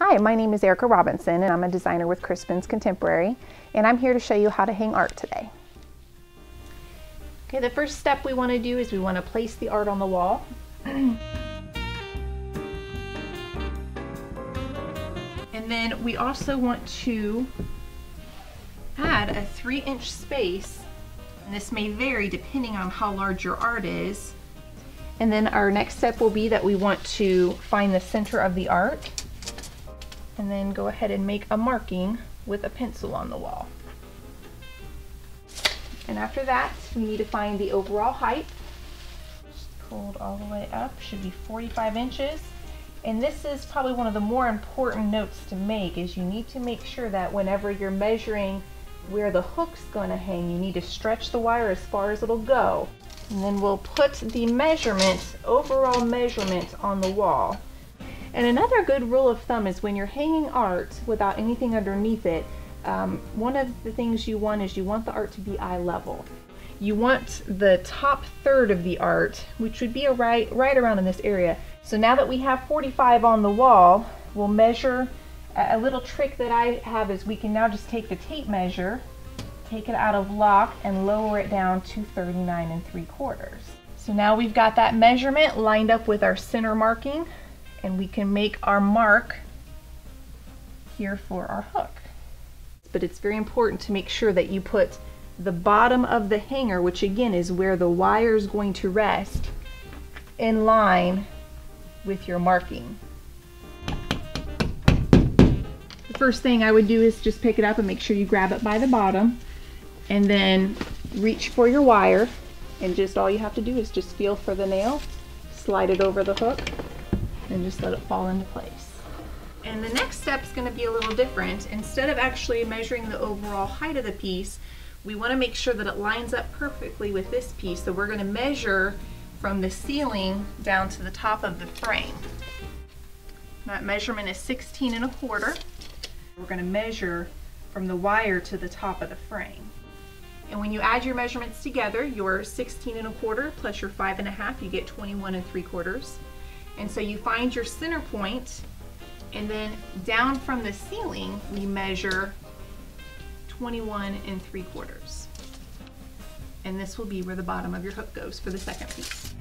Hi, my name is Erica Robinson and I'm a designer with Krispin's Contemporary, and I'm here to show you how to hang art today. Okay, the first step we want to do is we want to place the art on the wall. And then we also want to add a 3-inch space, and this may vary depending on how large your art is. And then our next step will be that we want to find the center of the art and then go ahead and make a marking with a pencil on the wall. And after that, we need to find the overall height. Pulled all the way up, should be 45 inches. And this is probably one of the more important notes to make, is you need to make sure that whenever you're measuring where the hook's going to hang, you need to stretch the wire as far as it'll go. And then we'll put the measurement, overall measurement, on the wall. And another good rule of thumb is when you're hanging art without anything underneath it, one of the things you want is you want the art to be eye level. You want the top third of the art, which would be right around in this area. So now that we have 45 on the wall, we'll measure. A little trick that I have is we can now just take the tape measure, take it out of lock, and lower it down to 39 3/4. So now we've got that measurement lined up with our center marking, and we can make our mark here for our hook. But it's very important to make sure that you put the bottom of the hanger, which again is where the wire is going to rest, in line with your marking. The first thing I would do is just pick it up and make sure you grab it by the bottom, and then reach for your wire, and just all you have to do is just feel for the nail, slide it over the hook, and just let it fall into place. And the next step is going to be a little different. Instead of actually measuring the overall height of the piece, we want to make sure that it lines up perfectly with this piece. So we're going to measure from the ceiling down to the top of the frame. That measurement is 16 1/4. We're going to measure from the wire to the top of the frame. And when you add your measurements together, your 16 1/4 plus your 5 1/2, you get 21 3/4. And so you find your center point, and then down from the ceiling, we measure 21 3/4. And this will be where the bottom of your hook goes for the second piece.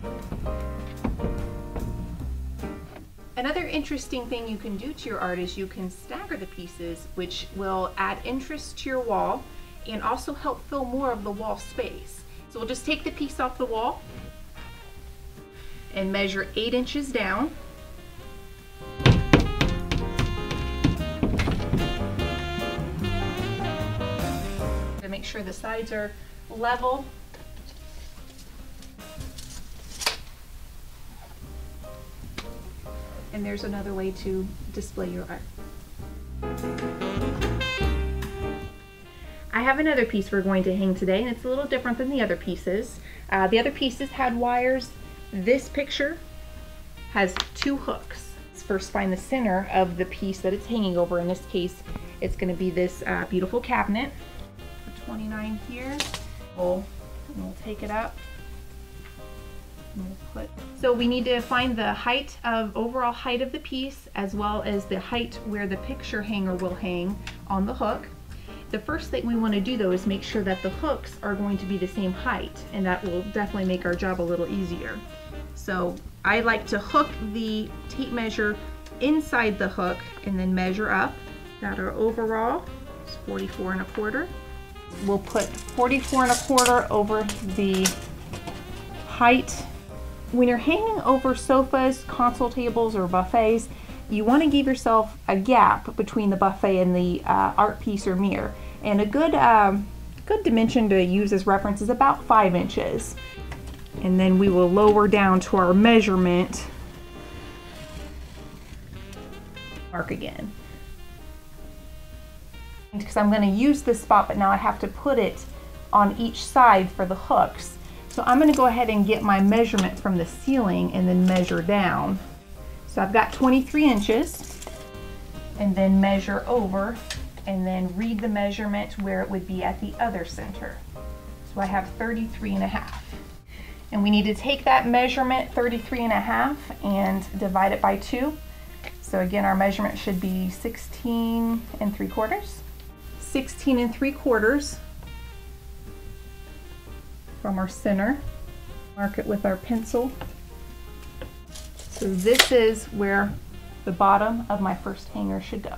Another interesting thing you can do to your art is you can stagger the pieces, which will add interest to your wall and also help fill more of the wall space. So we'll just take the piece off the wall and measure 8 inches down. To make sure the sides are level. And there's another way to display your art. I have another piece we're going to hang today, and it's a little different than the other pieces. The other pieces had wires. This picture has 2 hooks. Let's first find the center of the piece that it's hanging over. In this case, it's going to be this beautiful cabinet. 29 here. We'll take it up. So we need to find the height of overall height of the piece, as well as the height where the picture hanger will hang on the hook. The first thing we want to do though is make sure that the hooks are going to be the same height, and that will definitely make our job a little easier. So I like to hook the tape measure inside the hook and then measure up. Got our overall, it's 44 1/4. We'll put 44 1/4 over the height. When you're hanging over sofas, console tables, or buffets, you want to give yourself a gap between the buffet and the art piece or mirror. And a good dimension to use as reference is about 5 inches. And then we will lower down to our measurement. Mark again. Because I'm going to use this spot, but now I have to put it on each side for the hooks. So I'm going to go ahead and get my measurement from the ceiling and then measure down. So I've got 23 inches, and then measure over, and then read the measurement where it would be at the other center. So I have 33 1/2. And we need to take that measurement, 33 1/2, and divide it by 2. So again, our measurement should be 16 3/4. 16 3/4 from our center. Mark it with our pencil. So this is where the bottom of my first hanger should go.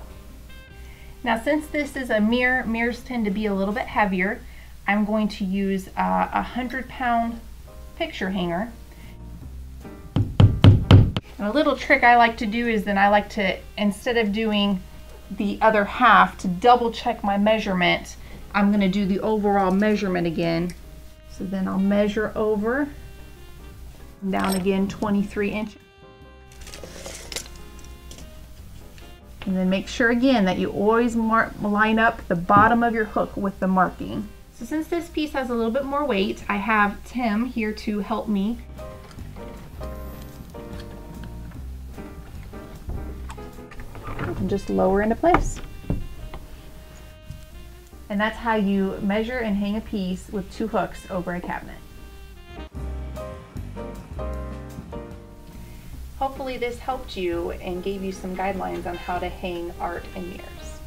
Now since this is a mirror, mirrors tend to be a little bit heavier, I'm going to use a 100-pound picture hanger. And a little trick I like to do is then I like to, instead of doing the other half, to double check my measurement, I'm going to do the overall measurement again. So then I'll measure over, down again 23 inches. And then make sure again that you always line up the bottom of your hook with the marking. So since this piece has a little bit more weight, I have Tim here to help me. And just lower into place. And that's how you measure and hang a piece with 2 hooks over a cabinet. Hopefully this helped you and gave you some guidelines on how to hang art in mirrors.